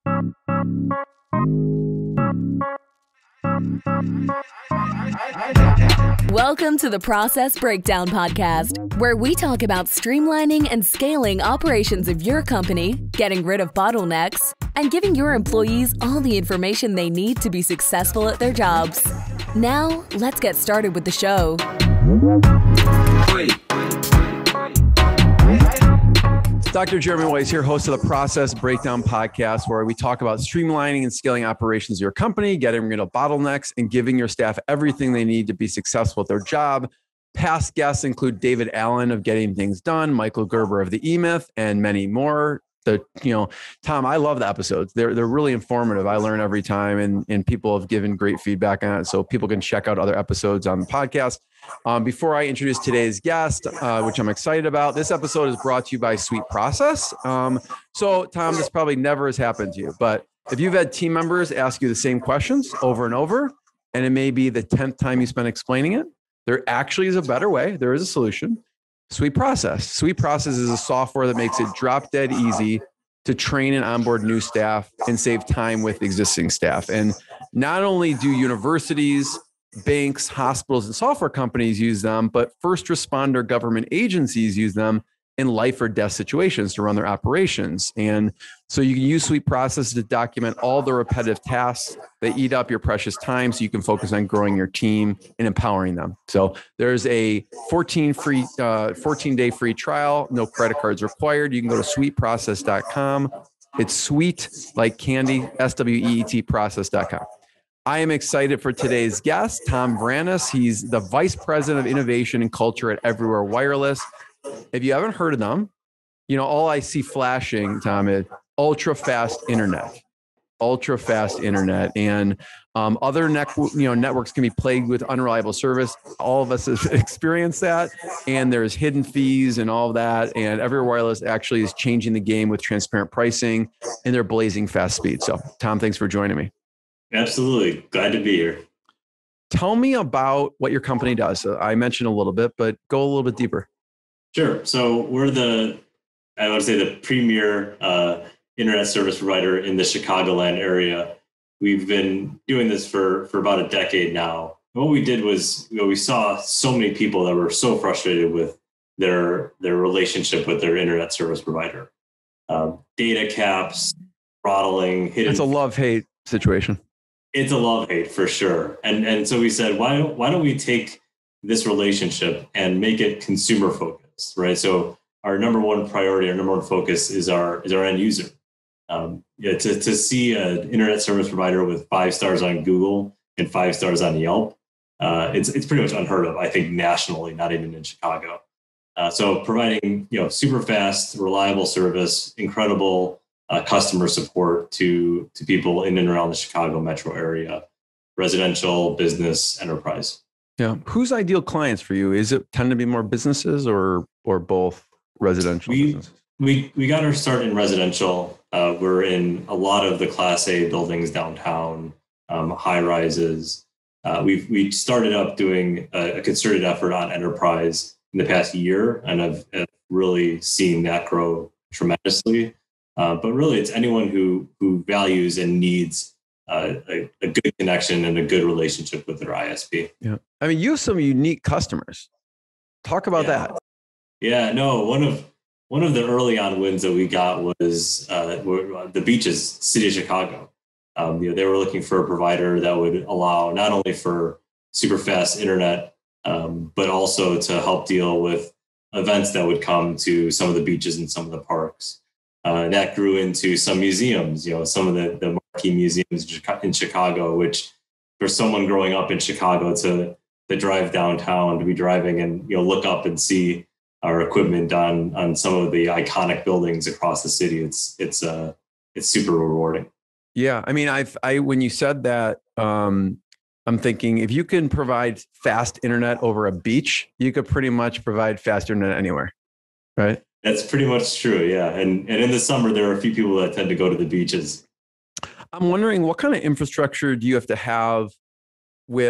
Welcome to the Process Breakdown Podcast, where we talk about streamlining and scaling operations of your company, getting rid of bottlenecks, and giving your employees all the information they need to be successful at their jobs. Now, let's get started with the show. Dr. Jeremy Weiss here, host of the Process Breakdown Podcast, where we talk about streamlining and scaling operations of your company, getting rid of bottlenecks, and giving your staff everything they need to be successful at their job. Past guests include David Allen of Getting Things Done, Michael Gerber of The E-Myth, and many more. Tom, I love the episodes. They're really informative. I learn every time, and people have given great feedback on it. So people can check out other episodes on the podcast. Before I introduce today's guest, which I'm excited about, this episode is brought to you by SweetProcess. So Tom, this probably never has happened to you, but if you've had team members ask you the same questions over and over, and it may be the 10th time you spent explaining it, there actually is a better way. There is a solution. SweetProcess. SweetProcess is a software that makes it drop dead easy to train and onboard new staff and save time with existing staff. And not only do universities, banks, hospitals, and software companies use them, but first responder government agencies use them in life or death situations to run their operations. And so you can use SweetProcess to document all the repetitive tasks that eat up your precious time so you can focus on growing your team and empowering them. So there's a 14-day free trial, no credit cards required. You can go to sweetprocess.com. It's sweet like candy, SWEET process.com. I am excited for today's guest, Tom Vranas. He's the Vice President of Innovation and Culture at Everywhere Wireless. If you haven't heard of them, all I see flashing, Tom, is ultra fast internet. And other networks can be plagued with unreliable service. All of us have experienced that. And there's hidden fees and all of that. And Everywhere Wireless actually is changing the game with transparent pricing and their blazing fast speed. So Tom, thanks for joining me. Absolutely. Glad to be here. Tell me about what your company does. I mentioned a little bit, but go a little bit deeper. Sure. So we're the premier internet service provider in the Chicagoland area. We've been doing this for about a decade now. And what we did was, we saw so many people that were so frustrated with their relationship with their internet service provider. Data caps, throttling, hidden. It's a love-hate situation. It's a love-hate for sure. And so we said, why don't we take this relationship and make it consumer focused, right? So our number one priority, our number one focus is our end user. To see an internet service provider with 5 stars on Google and 5 stars on Yelp, it's pretty much unheard of, I think, nationally, not even in Chicago. So providing super fast, reliable service, incredible customer support to people in and around the Chicago metro area, residential, business, enterprise. Yeah. Who's ideal clients for you? Is it tend to be more businesses or both residential businesses? We got our start in residential. We're in a lot of the Class A buildings downtown, high rises. We started up doing a concerted effort on enterprise in the past year, and I've really seen that grow tremendously. But really, it's anyone who values and needs a good connection and a good relationship with their ISP. Yeah, I mean, you have some unique customers. Talk about that. Yeah, no, one of the early on wins that we got was the beaches, City of Chicago. They were looking for a provider that would allow not only for super fast internet, but also to help deal with events that would come to some of the beaches and some of the parks. That grew into some museums, some of the marquee museums in Chicago, which for someone growing up in Chicago to drive downtown, to be driving and look up and see our equipment on some of the iconic buildings across the city, it's super rewarding. Yeah, I mean, when you said that, I'm thinking if you can provide fast internet over a beach, you could pretty much provide fast internet anywhere, right? That's pretty much true, yeah. And in the summer, there are a few people that tend to go to the beaches. I'm wondering, what kind of infrastructure do you have to have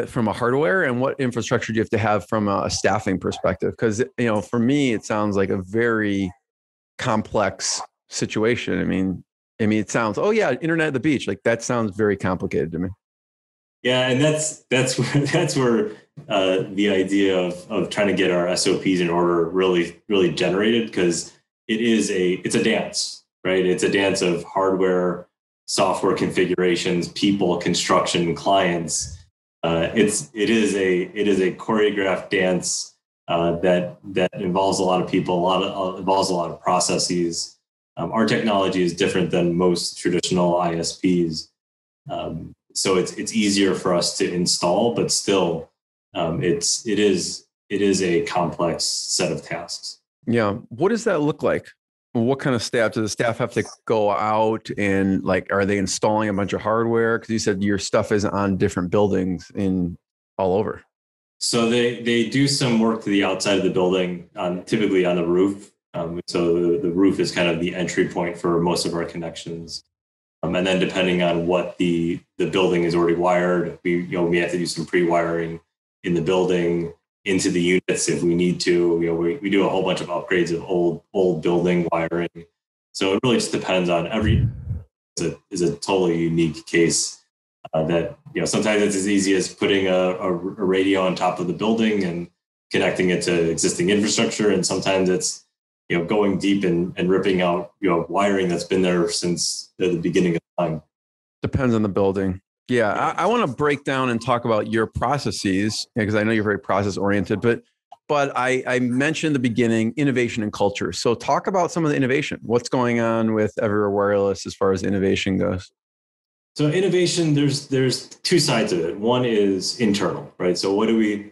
from a hardware, and what infrastructure do you have to have from a staffing perspective? Because, for me, it sounds like a very complex situation. I mean, I mean, it sounds, oh yeah, internet at the beach. Like that sounds very complicated to me. Yeah, and that's where the idea of trying to get our SOPs in order really generated, because it's a dance, right? It's a dance of hardware, software configurations, people, construction, clients. It is a choreographed dance that involves a lot of people, involves a lot of processes. Our technology is different than most traditional ISPs. So it's easier for us to install, but still, it is a complex set of tasks. Yeah. What does that look like? What kind of staff? Do the staff have to go out and like, are they installing a bunch of hardware? Because you said your stuff is on different buildings in all over. So they do some work to the outside of the building, typically on the roof. So the roof is kind of the entry point for most of our connections. And then depending on what the building is already wired, we have to do some pre-wiring in the building into the units if we need to. We do a whole bunch of upgrades of old building wiring. So it really just depends on is a totally unique case that sometimes it's as easy as putting a radio on top of the building and connecting it to existing infrastructure, and sometimes it's going deep and ripping out, wiring that's been there since the beginning of time. Depends on the building. Yeah. I want to break down and talk about your processes, because I know you're very process oriented, but I mentioned in the beginning, innovation and culture. So talk about some of the innovation. What's going on with Everywhere Wireless as far as innovation goes? So innovation, there's two sides of it. One is internal, right? So what do we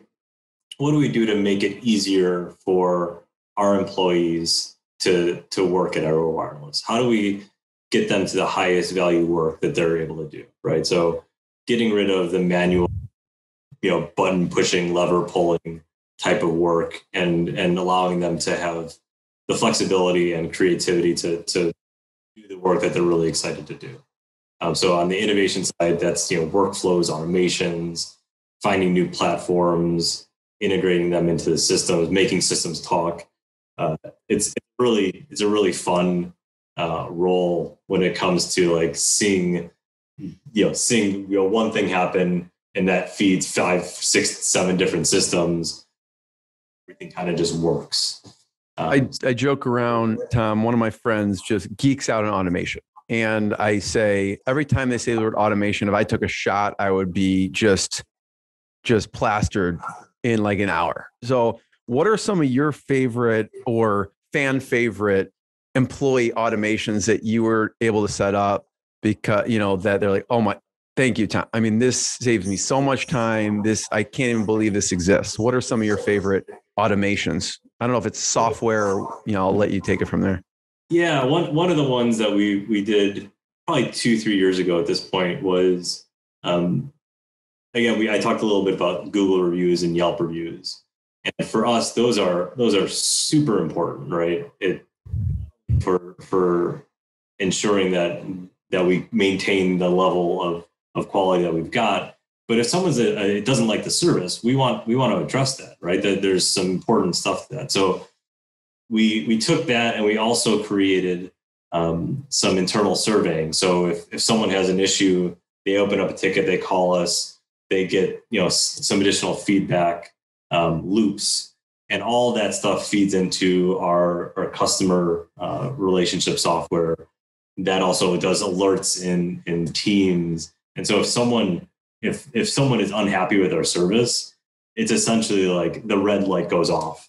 do to make it easier for our employees to work at Everywhere Wireless? How do we get them to the highest value work that they're able to do, right? So getting rid of the manual, button pushing, lever pulling type of work, and allowing them to have the flexibility and creativity to do the work that they're really excited to do. So on the innovation side, that's workflows, automations, finding new platforms, integrating them into the systems, making systems talk. It's a really fun role when it comes to like seeing one thing happen, and that feeds 5, 6, 7 different systems. Everything kind of just works. I joke around, Tom. One of my friends just geeks out on automation. And I say, every time they say the word automation, if I took a shot, I would be just plastered in like an hour. So what are some of your favorite or fan favorite employee automations that you were able to set up, because, that they're like, oh my, thank you, Tom. I mean, this saves me so much time. I can't even believe this exists. What are some of your favorite automations? I don't know if it's software or, I'll let you take it from there. Yeah, one of the ones that we did probably 2-3 years ago at this point was, again, I talked a little bit about Google reviews and Yelp reviews, and for us, those are super important, right? For ensuring that we maintain the level of quality that we've got. But if someone it doesn't like the service, we want to address that, right? That there's some important stuff to that. So we took that, and we also created some internal surveying. So if someone has an issue, they open up a ticket, they call us, they get some additional feedback loops, and all that stuff feeds into our customer relationship software. That also does alerts in Teams. And so if someone is unhappy with our service, it's essentially like the red light goes off.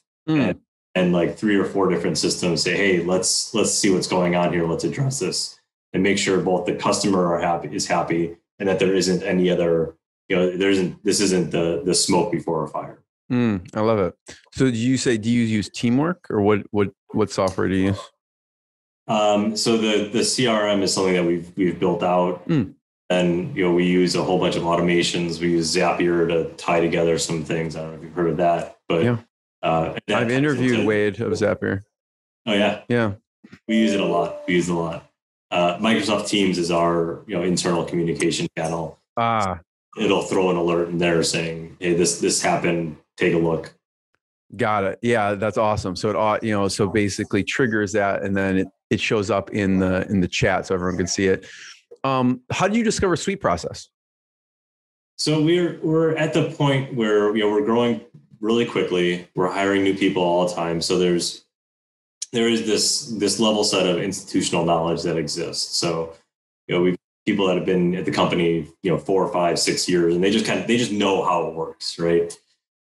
And like 3 or 4 different systems say, hey, let's see what's going on here. Let's address this and make sure both the customer is happy, and that there isn't any other, this isn't the smoke before a fire. I love it. So do you use Teamwork, or what software do you use? So the CRM is something that we've built out. And we use a whole bunch of automations. We use Zapier to tie together some things. I don't know if you've heard of that, but yeah. I've interviewed Wade of Zapier. Oh yeah. Yeah. We use it a lot. Microsoft Teams is our, internal communication channel. It'll throw an alert in there saying, hey, this happened. Take a look. Got it. Yeah, that's awesome. So so basically triggers that, and then it shows up in the chat so everyone can see it. How did you discover SweetProcess? So we're at the point where we're growing really quickly. We're hiring new people all the time. So there is this level set of institutional knowledge that exists. So we've people that have been at the company 4 or 5, 6 years, and they just know how it works, right?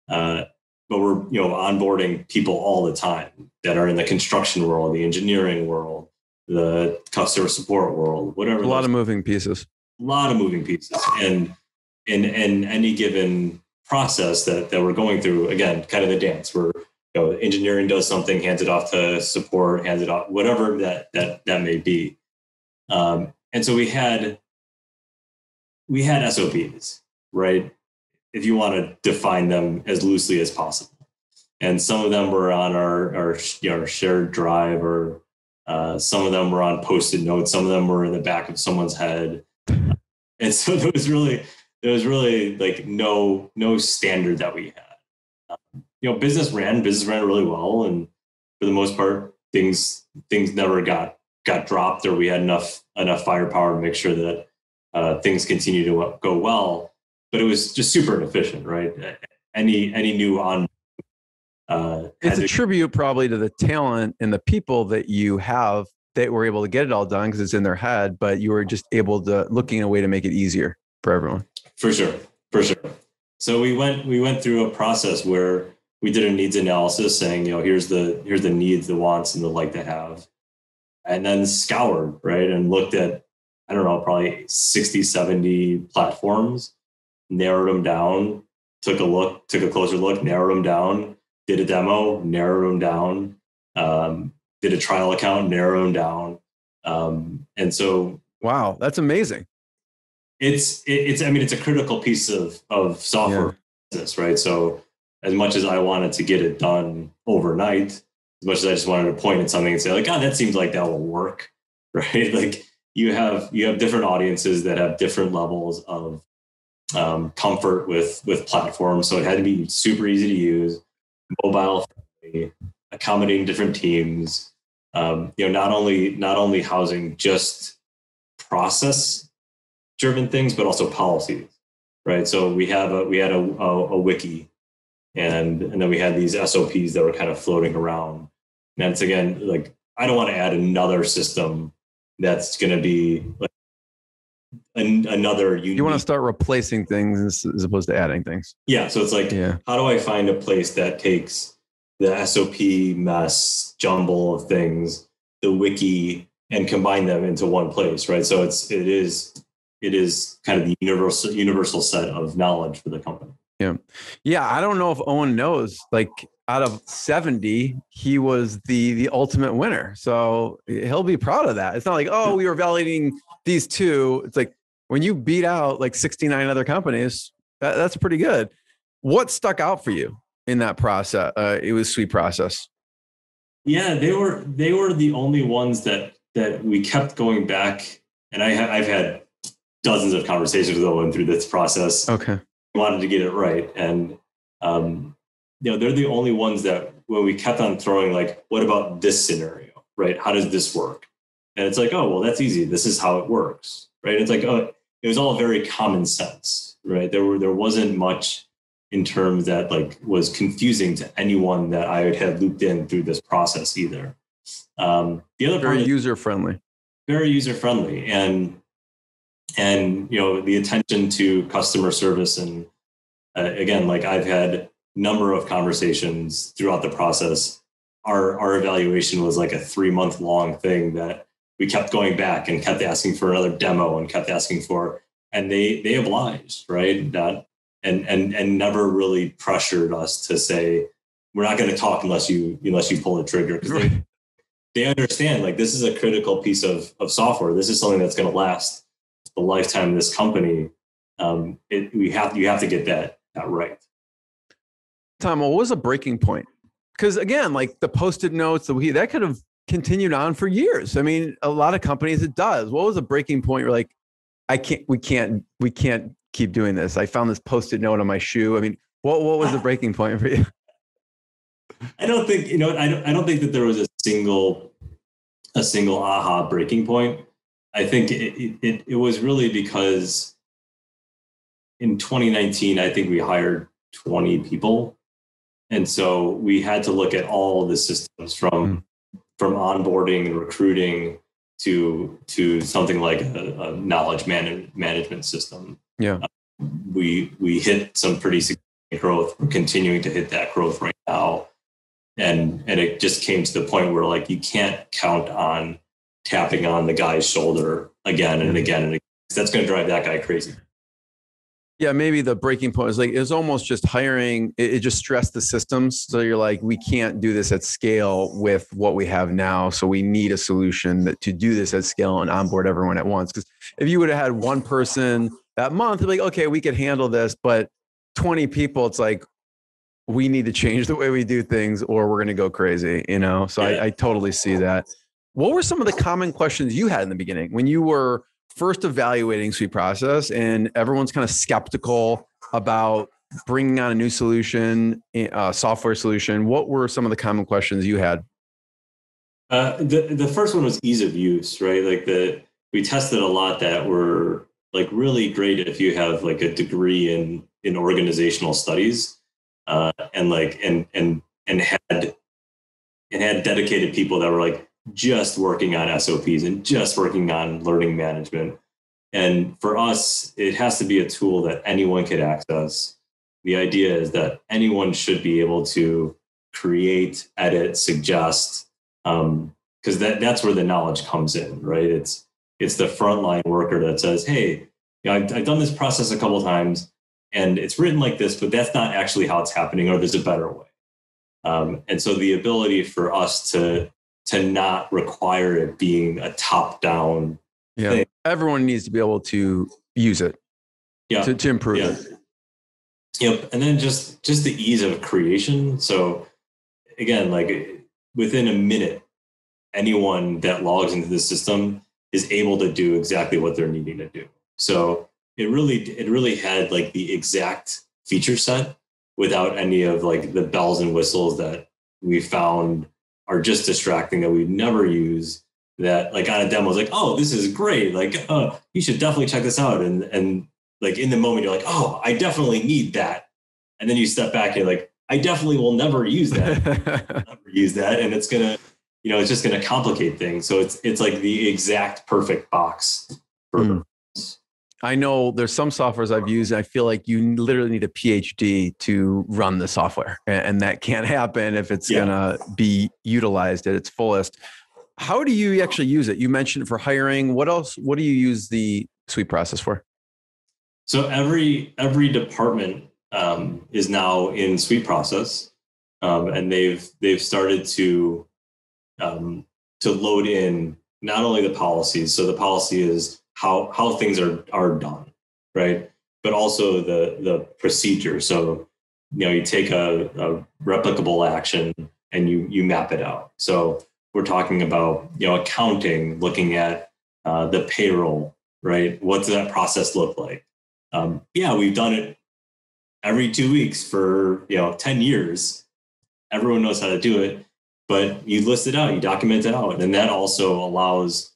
But we're onboarding people all the time that are in the construction world, the engineering world, the customer support world, whatever. A lot of moving pieces. A lot of moving pieces, and in any given process that we're going through, again, kind of the dance where engineering does something, hands it off to support, hands it off, whatever that may be. And so we had SOPs, right? If you want to define them as loosely as possible. And some of them were on our shared drive, or some of them were on Post-it notes. Some of them were in the back of someone's head. And so there was really like no standard that we had. Business ran really well. And for the most part, things never got dropped, or we had enough firepower to make sure that things continue to go well. But it was just super inefficient, right? Any new it's a tribute probably to the talent and the people that you have that were able to get it all done because it's in their head, but you were just able to looking at a way to make it easier for everyone. For sure. So we went through a process where we did a needs analysis saying, here's the needs, the wants, and the like to have, and then scoured, right? And looked at, I don't know, probably 60, 70 platforms, narrowed them down, took a closer look, narrowed them down, did a demo, narrowed them down, did a trial account, narrowed them down. And so, wow, that's amazing. It's a critical piece of software business, right? So as much as I wanted to get it done overnight, as much as I just wanted to point at something and say like, that seems like that will work, right? Like you have different audiences that have different levels of comfort with platforms. So it had to be super easy to use, mobile friendly, accommodating different teams, not only housing just process driven things, but also policies, right? So we had a wiki, and then we had these SOPs that were kind of floating around. And it's, again, like, I don't want to add another system that's going to be like another unique. You want to start replacing things as opposed to adding things. Yeah. So it's like, how do I find a place that takes the SOP mess, jumble of things, the wiki, and combine them into one place, right? So it is kind of the universal set of knowledge for the company. Yeah. I don't know if Owen knows, like out of 70, he was the ultimate winner. So he'll be proud of that. It's not like, oh, we were validating these two. It's like when you beat out like 69 other companies, that's pretty good. What stuck out for you in that process? It was SweetProcess. Yeah, they were the only ones that we kept going back. And I've had dozens of conversations with Owen through this process. Okay. Wanted to get it right. And, they're the only ones that when we kept on throwing, like, what about this scenario, right? How does this work? And it's like, oh, well, that's easy. This is how it works, right? It's like, oh, it was all very common sense, right? There wasn't much in terms that like was confusing to anyone that I had looped in through this process either. The other part, very user-friendly. Very user-friendly. And the attention to customer service. And again, like I've had a number of conversations throughout the process. Our evaluation was like a 3-month long thing that we kept going back and kept asking for another demo and kept asking for, and they obliged, right? And never really pressured us to say, we're not going to talk unless you pull the trigger. Because they understand, like, this is a critical piece of software. This is something that's going to last the lifetime of this company. You have to get that right. Tom, what was a breaking point? Because again, like the Post-it notes, that could have continued on for years. I mean, a lot of companies it does. What was a breaking point? You're like, we can't keep doing this. I found this Post-it note on my shoe. I mean, what was the breaking point for you? I don't think, I don't think that there was a single aha breaking point. I think it was really because in 2019, I think we hired 20 people. And so we had to look at all the systems from onboarding and recruiting to something like a knowledge management system. Yeah. We hit some pretty significant growth. We're continuing to hit that growth right now. And it just came to the point where like, you can't count on tapping on the guy's shoulder again and again and again. That's going to drive that guy crazy. Yeah, maybe the breaking point is like, it was almost just hiring. It just stressed the systems. So you're like, we can't do this at scale with what we have now. So we need a solution to do this at scale and onboard everyone at once. Because if you would have had one person that month, it'd be like, okay, we could handle this. But 20 people, it's like, we need to change the way we do things or we're going to go crazy, So I totally see that. What were some of the common questions you had in the beginning when you were first evaluating SweetProcess and everyone's kind of skeptical about bringing on a new solution, software solution? What were some of the common questions you had? The first one was ease of use, right? Like we tested a lot that were like really great if you have like a degree in organizational studies, and had dedicated people that were like just working on SOPs and just working on learning management. And for us, it has to be a tool that anyone could access. The idea is that anyone should be able to create, edit, suggest, because that's where the knowledge comes in, right? It's the frontline worker that says, hey, I've done this process a couple of times and it's written like this, but that's not actually how it's happening, or there's a better way. And so the ability for us to not require it being a top-down thing. Everyone needs to be able to use it to improve it. Yep. And then just the ease of creation. So again, like within a minute, anyone that logs into the system is able to do exactly what they're needing to do. So it really had like the exact feature set without any of like the bells and whistles that we found are just distracting, that we never use, that like on a demo is like, oh, this is great. Like, you should definitely check this out. And like in the moment, you're like, oh, I definitely need that. And then you step back and you're like, I definitely will never use that. Never use that. And it's going to, it's just going to complicate things. So it's like the exact perfect box for I know there's some softwares I've used. I feel like you literally need a PhD to run the software, and that can't happen if it's going to be utilized at its fullest. How do you actually use it? You mentioned for hiring. What else? What do you use the SweetProcess for? So every department is now in SweetProcess, and they've started to load in not only the policies. So the policy is how things are done, right? But also the procedure. So, you take a replicable action and you map it out. So we're talking about, accounting, looking at the payroll, right? What does that process look like? We've done it every 2 weeks for, 10 years. Everyone knows how to do it, but you list it out, you document it out. And that also allows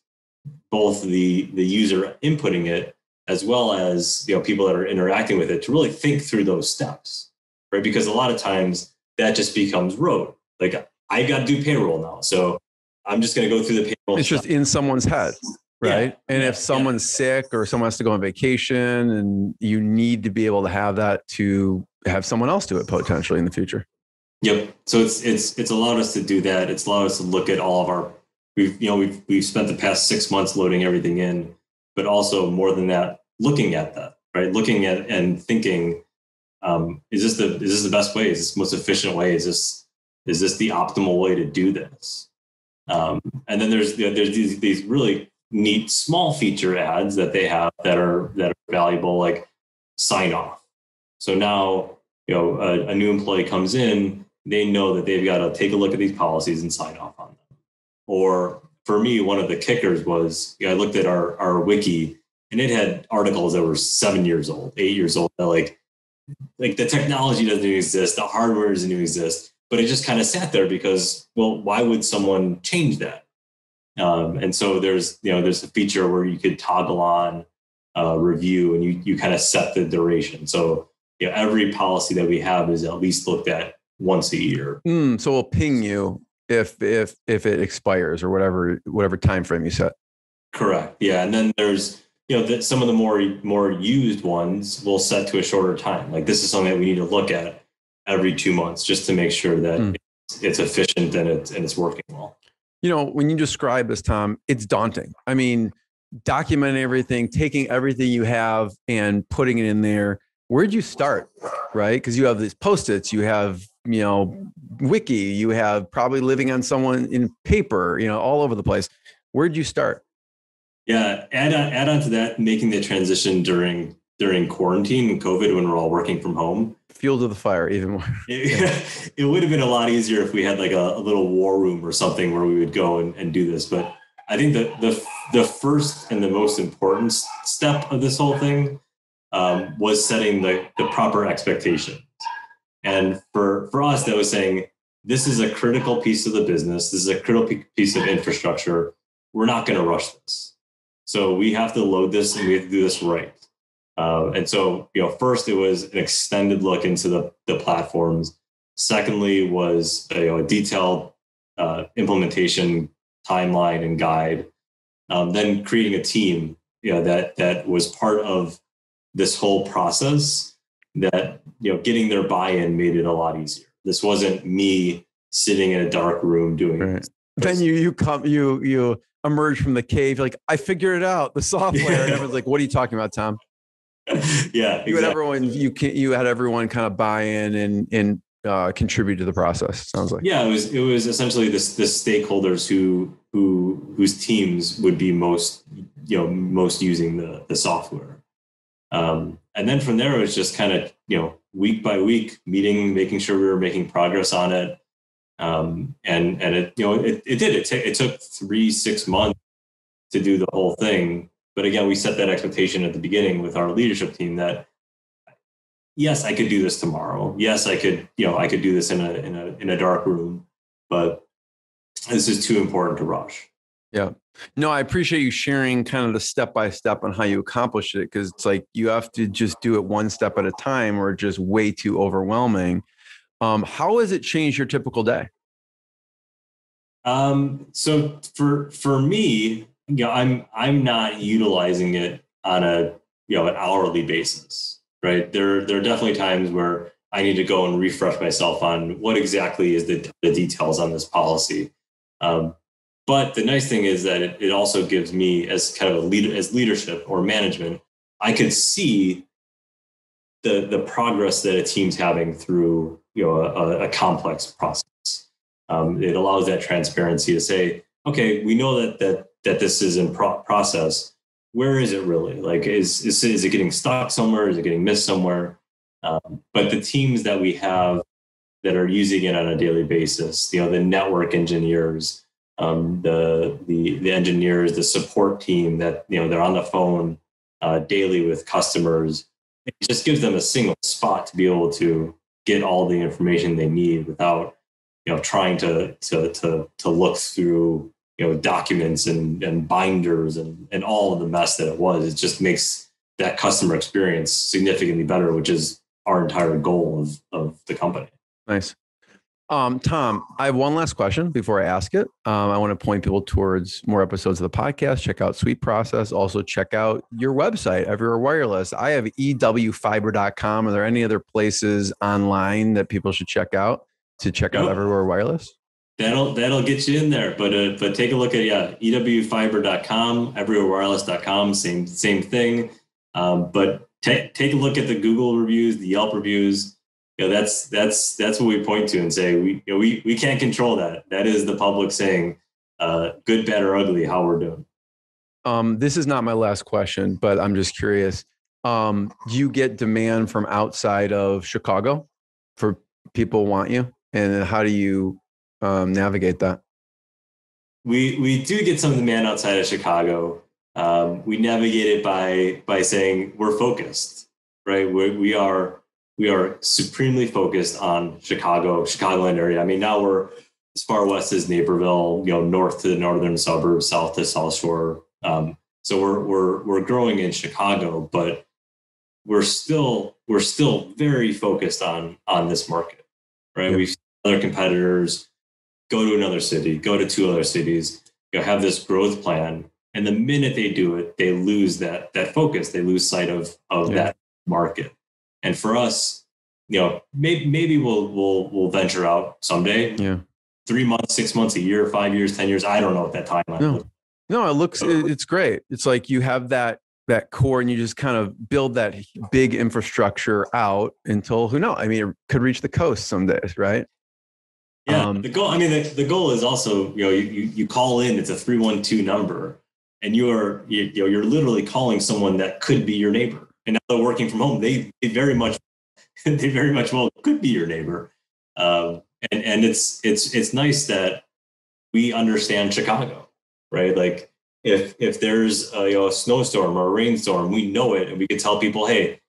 both the user inputting it as well as people that are interacting with it to really think through those steps, right? Because a lot of times that just becomes rote. Like, I got to do payroll now, so I'm just going to go through the payroll. It's just in someone's head, right? And if someone's sick or someone has to go on vacation, and you need to be able to have that to have someone else do it potentially in the future. Yep. So it's allowed us to do that. It's allowed us to look at all of our. We've spent the past 6 months loading everything in, but also more than that, looking at that, right? Looking at and thinking, is this the best way? Is this the most efficient way? Is this the optimal way to do this? And then there's these really neat small feature adds that they have that are valuable, like sign off. So now, a new employee comes in, they know that they've got to take a look at these policies and sign off on them. Or for me, one of the kickers was, I looked at our wiki and it had articles that were 7 years old, 8 years old. That like the technology doesn't even exist. The hardware doesn't even exist. but it just kind of sat there because, well, why would someone change that? And so there's a feature where you could toggle on review, and you kind of set the duration. So every policy that we have is at least looked at once a year. So we'll ping you if it expires or whatever time frame you set. Correct. Yeah, and then there's some of the more used ones will set to a shorter time. Like this is something that we need to look at every 2 months just to make sure that it's efficient and it's working well. When you describe this, Tom, it's daunting. I mean, documenting everything, taking everything you have and putting it in there. Where'd you start? Right? Because you have these Post-its, you have, Wiki, you have probably living on someone in paper, all over the place. Where'd you start? Yeah. Add on to that, making the transition during quarantine and COVID when we're all working from home. Fuel to the fire, even more. It would have been a lot easier if we had like a little war room or something where we would go and do this. But I think that the first and the most important step of this whole thing was setting the proper expectations. And for us, that was saying, this is a critical piece of the business. This is a critical piece of infrastructure. We're not going to rush this. So we have to load this and we have to do this right. And so, first it was an extended look into the platforms. Secondly was a detailed implementation timeline and guide. Then creating a team, that was part of this whole process. That getting their buy-in made it a lot easier. This wasn't me sitting in a dark room doing this. Then you emerge from the cave, like, I figured it out, the software, and everyone's like, what are you talking about, Tom? Yeah, exactly. You had everyone kind of buy in and contribute to the process. Sounds like. Yeah, it was essentially the stakeholders whose teams would be most using the software. And then from there, it was just kind of, week by week meeting, making sure we were making progress on it. And it took 3-6 months to do the whole thing. But again, we set that expectation at the beginning with our leadership team that, yes, I could do this tomorrow. Yes, I could do this in a dark room, but this is too important to rush. Yeah. No, I appreciate you sharing kind of the step-by-step on how you accomplished it, because it's like you have to just do it one step at a time or just way too overwhelming. How has it changed your typical day? So for me, I'm not utilizing it on an hourly basis, right? There are definitely times where I need to go and refresh myself on what exactly is the details on this policy. But the nice thing is that it also gives me, as kind of a leader, as leadership or management, I could see the progress that a team's having through a complex process. It allows that transparency to say, okay, we know that this is in process. Where is it really? Like, is it getting stuck somewhere? Is it getting missed somewhere? But the teams that we have that are using it on a daily basis, the network engineers, the engineers, the support team that they're on the phone daily with customers. It just gives them a single spot to be able to get all the information they need without trying to look through documents and binders and all of the mess that it was. It just makes that customer experience significantly better, which is our entire goal of the company. Nice. Tom, I have one last question before I ask it. I want to point people towards more episodes of the podcast. Check out SweetProcess. Also check out your website, Everywhere Wireless. I have ewfiber.com. Are there any other places online that people should check out out Everywhere Wireless? That'll get you in there, but take a look at ewfiber.com, everywherewireless.com, same thing. But take a look at the Google reviews, the Yelp reviews. That's what we point to and say we can't control that. That is the public saying, good, bad, or ugly, how we're doing. This is not my last question, but I'm just curious. Do you get demand from outside of Chicago for people want you, and how do you navigate that? We do get some demand outside of Chicago. We navigate it by saying we're focused, right? We are we are supremely focused on Chicagoland area. I mean, now we're as far west as Naperville, north to the northern suburbs, south to South Shore. So we're growing in Chicago, but we're still very focused on this market, right? We've seen other competitors go to another city, go to 2 other cities, have this growth plan. And the minute they do it, they lose that focus. They lose sight of that market. And for us, maybe we'll venture out someday. Yeah. 3 months, 6 months, a year, 5 years, 10 years. I don't know what that timeline looks. No, it's great. It's like you have that core and you just kind of build that big infrastructure out until, who knows? I mean, it could reach the coast some days, right? Yeah. The goal. I mean, the goal is also, you call in. It's a 312 number, and you're literally calling someone that could be your neighbor. And now they're working from home. They very much well could be your neighbor. And it's nice that we understand Chicago, right? Like if there's a snowstorm or a rainstorm, we know it, and we can tell people, hey,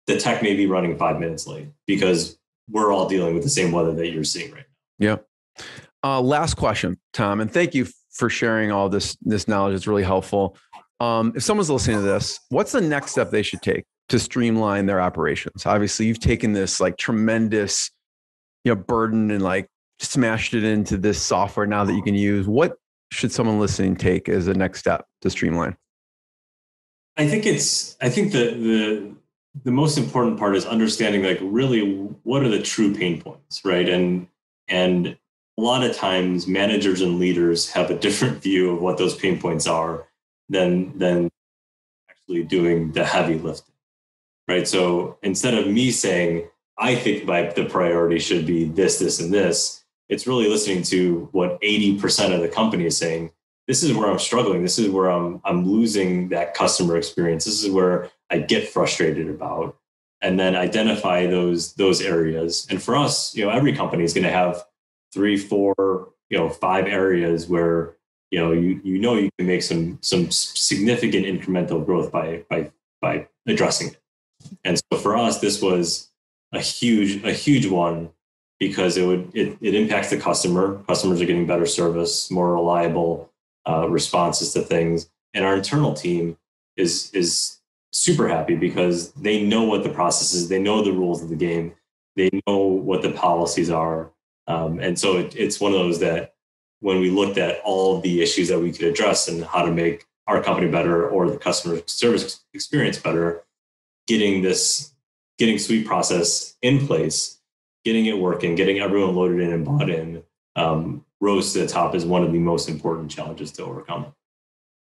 the tech may be running 5 minutes late because we're all dealing with the same weather that you're seeing right now. Yeah. Last question, Tom, and thank you for sharing all this knowledge. It's really helpful. If someone's listening to this, what's the next step they should take to streamline their operations? Obviously, you've taken this like tremendous, burden and like smashed it into this software now that you can use. What should someone listening take as the next step to streamline? I think the most important part is understanding like really what are the true pain points, right? And a lot of times managers and leaders have a different view of what those pain points are than actually doing the heavy lifting, right? So instead of me saying, I think the priority should be this, this, and this, it's really listening to what 80% of the company is saying. This is where I'm struggling. This is where I'm losing that customer experience. This is where I get frustrated about, and then identify those areas. And for us, every company is going to have 3, 4, 5 areas where you can make some significant incremental growth by addressing it. And so for us, this was a huge one because it impacts the customer. Customers are getting better service, more reliable responses to things, and our internal team is super happy because they know what the process is, they know the rules of the game, they know what the policies are, and so it's one of those that when we looked at all the issues that we could address and how to make our company better or the customer service experience better, getting SweetProcess in place, getting it working, getting everyone loaded in and bought in, rose to the top is one of the most important challenges to overcome.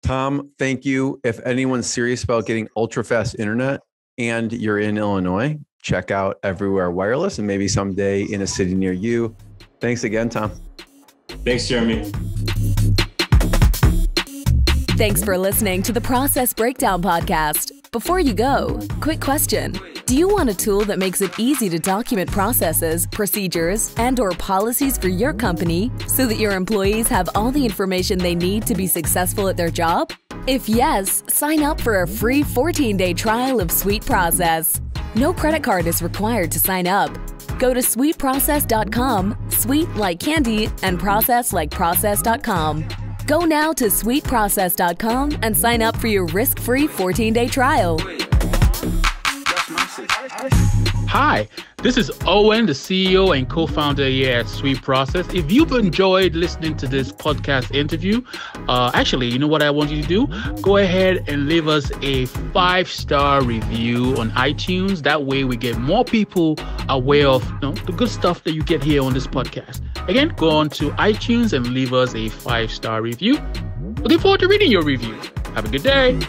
Tom, thank you. If anyone's serious about getting ultra-fast internet and you're in Illinois, check out Everywhere Wireless and maybe someday in a city near you. Thanks again, Tom. Thanks, Jeremy. Thanks for listening to the Process Breakdown Podcast. Before you go, quick question. Do you want a tool that makes it easy to document processes, procedures, and/or policies for your company so that your employees have all the information they need to be successful at their job? If yes, sign up for a free 14-day trial of SweetProcess. No credit card is required to sign up. Go to sweetprocess.com, sweet like candy, and process like process.com. Go now to sweetprocess.com and sign up for your risk-free 14-day trial. Hi, this is Owen, the CEO and co-founder here at SweetProcess. If you've enjoyed listening to this podcast interview, actually, you know what I want you to do? Go ahead and leave us a 5-star review on iTunes. That way we get more people aware of the good stuff that you get here on this podcast. Again, go on to iTunes and leave us a 5-star review. Looking forward to reading your review. Have a good day.